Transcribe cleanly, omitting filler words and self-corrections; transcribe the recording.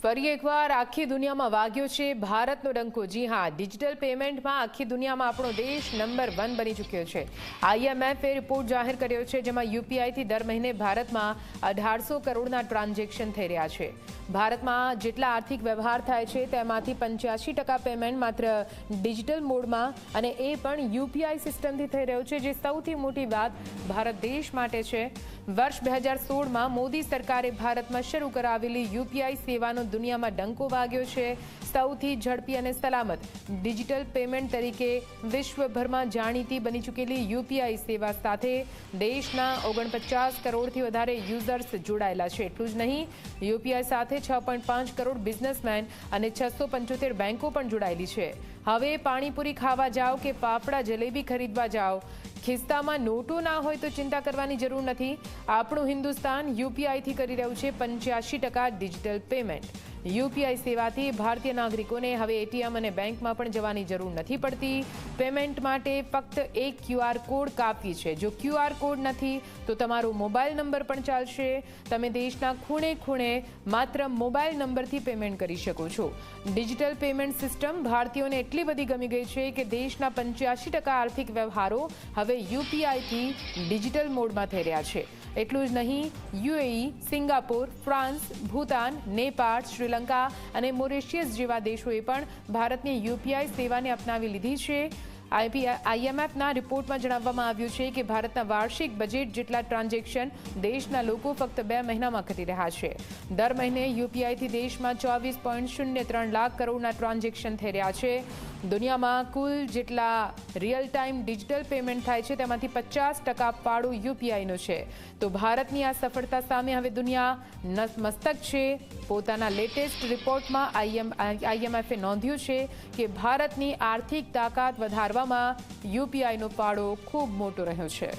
ફરી એકવાર આખી દુનિયામાં વાગ્યો છે ભારતનો ડંકો। જી હા, ડિજિટલ પેમેન્ટમાં આખી દુનિયામાં આપણો દેશ નંબર 1 બની ચૂક્યો છે। આઈએમએફે રિપોર્ટ જાહેર કર્યો છે, જેમાં યુપીઆઈથી દર મહિને ભારતમાં 1800 કરોડના ટ્રાન્ઝેક્શન થઈ રહ્યા છે। ભારતમાં જેટલા આર્થિક વ્યવહાર થાય છે તેમાંથી 85% પેમેન્ટ માત્ર ડિજિટલ મોડમાં અને એ પણ યુપીઆઈ સિસ્ટમથી થઈ રહ્યો છે, જે સૌથી મોટી વાત ભારત દેશ માટે છે। વર્ષ 2016માં મોદી સરકારે ભારતમાં શરૂ કરાવેલી યુપીઆઈ સેવાનો દુનિયામાં ડંકો વાગ્યો છે। સૌથી ઝડપી અને સલામત ડિજિટલ પેમેન્ટ તરીકે વિશ્વભરમાં જાણીતી બની ચૂકેલી યુપીઆઈ સેવા સાથે દેશના 49 કરોડથી વધારે યુઝર્સ જોડાયેલા છે। એટલું જ નહીં, યુપીઆઈ સાથે 6.5 કરોડ બિઝનેસમેન અને 675 બેંકો પણ જોડાયેલી છે। હવે પાણીપુરી ખાવા જાઓ કે પાપડા જલેબી ખરીદવા જાઓ, ખિસ્સામાં નોટો ના હોય તો ચિંતા કરવાની જરૂર નથી। આપણું હિન્દુસ્તાન યુપીઆઈથી કરી રહ્યું છે 85% ડિજિટલ પેમેન્ટ। યુપીઆઈ સેવાથી ભારતીય નાગરિકોને હવે એટીએમ અને બેંકમાં પણ જવાની જરૂર નથી પડતી। પેમેન્ટ માટે ફક્ત એક ક્યુઆર કોડ કાફી છે। જો ક્યુઆર કોડ નથી તો તમારો મોબાઈલ નંબર પણ ચાલશે। તમે દેશના ખૂણે ખૂણે માત્ર મોબાઈલ નંબરથી પેમેન્ટ કરી શકો છો। ડિજિટલ પેમેન્ટ સિસ્ટમ ભારતીયોને એટલી બધી ગમી ગઈ છે કે દેશના 85% આર્થિક વ્યવહારો હવે યુપીઆઈથી ડિજિટલ મોડમાં થઈ રહ્યા છે। એટલું જ નહીં, UAE, Singapore, France, Bhutan, Nepal, Sri Lanka અને મોરિશિયસ જેવા દેશોએ પણ ભારતની યુપીઆઈ સેવાને અપનાવી લીધી છે। આઈએમએફના રિપોર્ટમાં જણાવવામાં આવ્યું છે કે ભારતના વાર્ષિક બજેટ જેટલા ટ્રાન્ઝેક્શન દેશના લોકો ફક્ત 2 મહિનામાં કરી રહ્યા છે। દર મહિને યુપીઆઈથી દેશમાં 24.03 લાખ કરોડના ટ્રાન્ઝેક્શન થઈ રહ્યા છે। દુનિયામાં કુલ જેટલા રિયલ ટાઈમ ડિજિટલ પેમેન્ટ થાય છે તેમાંથી 50% ફાળો યુપીઆઈનો છે। તો ભારતની આ સફળતા સામે હવે દુનિયા નતમસ્તક છે। પોતાના લેટેસ્ટ રિપોર્ટમાં આઈએમએફે નોંધ્યું છે કે ભારતની આર્થિક તાકાત વધારવામાં યુપીઆઈનો ફાળો ખૂબ મોટો રહ્યો છે।